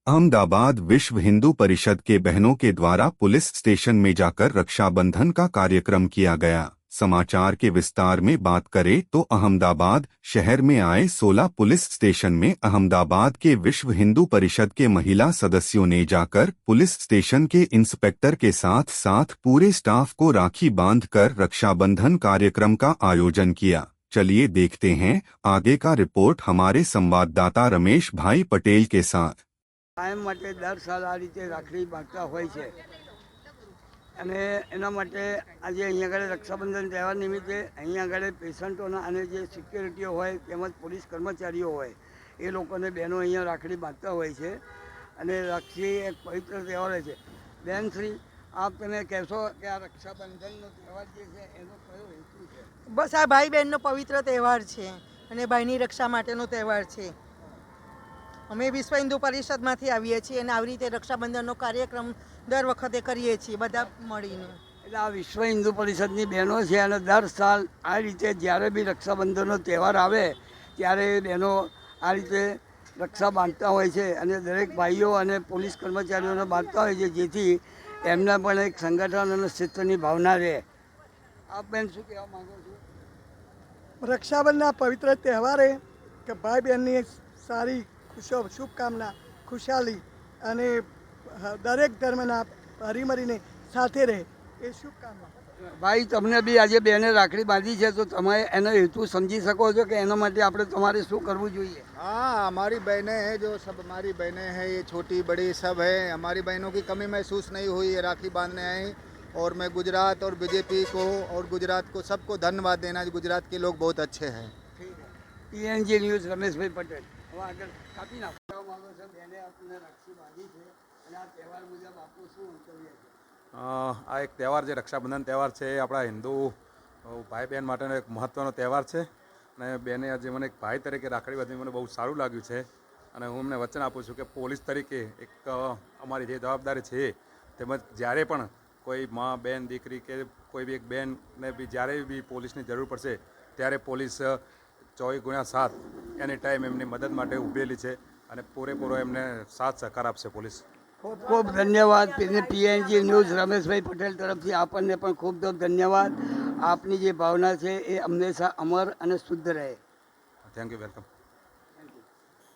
अहमदाबाद विश्व हिंदू परिषद के बहनों के द्वारा पुलिस स्टेशन में जाकर रक्षाबंधन का कार्यक्रम किया गया। समाचार के विस्तार में बात करें तो अहमदाबाद शहर में आए 16 पुलिस स्टेशन में अहमदाबाद के विश्व हिंदू परिषद के महिला सदस्यों ने जाकर पुलिस स्टेशन के इंस्पेक्टर के साथ साथ पूरे स्टाफ को राखी बांधकर रक्षाबंधन कार्यक्रम का आयोजन किया। चलिए देखते हैं आगे का रिपोर्ट हमारे संवाददाता रमेश भाई पटेल के साथ। કાયમ માટે દર સાલ આ રીતે રાખડી બાંધતા હોય છે અને એના માટે આજે અહીંયા આગળ રક્ષાબંધન તહેવાર નિમિત્તે અહીંયા આગળ પેશન્ટોના અને જે સિક્યોરિટીઓ હોય તેમજ પોલીસ કર્મચારીઓ હોય એ લોકોને બહેનો અહીંયા રાખડી બાંધતા હોય છે અને રાખડી એક પવિત્ર તહેવાર છે। બહેનશ્રી, આપ તમે કહેશો કે આ રક્ષાબંધનનો તહેવાર જે છે એનો કયો હેતુ છે? બસ આ ભાઈ બહેનનો પવિત્ર તહેવાર છે અને ભાઈની રક્ષા માટેનો તહેવાર છે। અમે વિશ્વ હિન્દુ પરિષદમાંથી આવીએ છીએ અને આવી રીતે રક્ષાબંધનનો કાર્યક્રમ દર વખતે કરીએ છીએ બધા મળીને। એટલે આ વિશ્વ હિન્દુ પરિષદની બહેનો છે અને દર સાલ આ રીતે જ્યારે બી રક્ષાબંધનનો તહેવાર આવે ત્યારે બહેનો આ રીતે રક્ષા બાંધતા હોય છે અને દરેક ભાઈઓ અને પોલીસ કર્મચારીઓને બાંધતા હોય છે, જેથી એમના પણ એક સંગઠન અને ક્ષેત્રની ભાવના રહે। આપ બેન શું કહેવા માગો છો? રક્ષાબંધનના પવિત્ર તહેવારે કે ભાઈ બહેનની સારી શુભકામના, ખુશાલી અને દરેક ધર્મના હરીમરીને સાથે રહે એ શુભકામના। ભાઈ, તમને બી આજે બહેને રાખડી બાંધી છે તો તમે એનો હેતુ સમજી શકો છો કે એના માટે આપણે તમારે શું કરવું જોઈએ? हाँ, हमारी बहनें हैं जो सब हमारी बहनें हैं, ये छोटी बड़ी सब है। हमारी बहनों की कमी महसूस नहीं हुई, ये राखी बांधने आई और मैं गुजरात और बीजेपी को और गुजरात को सबको धन्यवाद देना। गुजरात के लोग बहुत अच्छे हैं। PNG news Rameshbhai Patel. હવે આગળ કાપી નાખવા માંગો છો, બહેને આપને રાખડી બાંધી છે અને આ તહેવાર મુજબ આપનું શું મંતવ્ય છે? આ એક તહેવાર જે રક્ષાબંધન તહેવાર છે એ આપણા હિન્દુ ભાઈ બહેન માટેનો એક મહત્ત્વનો તહેવાર છે અને બેને આજે મને એક ભાઈ તરીકે રાખડી બાંધી મને બહુ સારું લાગ્યું છે અને હું એમને વચન આપું છું કે પોલીસ તરીકે એક અમારી જે જવાબદારી છે તેમજ જ્યારે પણ કોઈ મા બેન દીકરી કે કોઈ બી એક બેનને બી જ્યારે બી પોલીસની જરૂર પડશે ત્યારે પોલીસ 24/7 એની ટાઈમ એમની મદદ માટે ઊભેલી છે અને પૂરેપૂરો એમને સાથ સહકાર આપશે પોલીસ। ખૂબ ખૂબ ધન્યવાદ। PNG ન્યૂઝ રમેશભાઈ પટેલ તરફથી આપણને પણ ખૂબ ખૂબ ધન્યવાદ। આપની જે ભાવના છે એ હંમેશા અમર અને શુદ્ધ રહે। Thank you, welcome.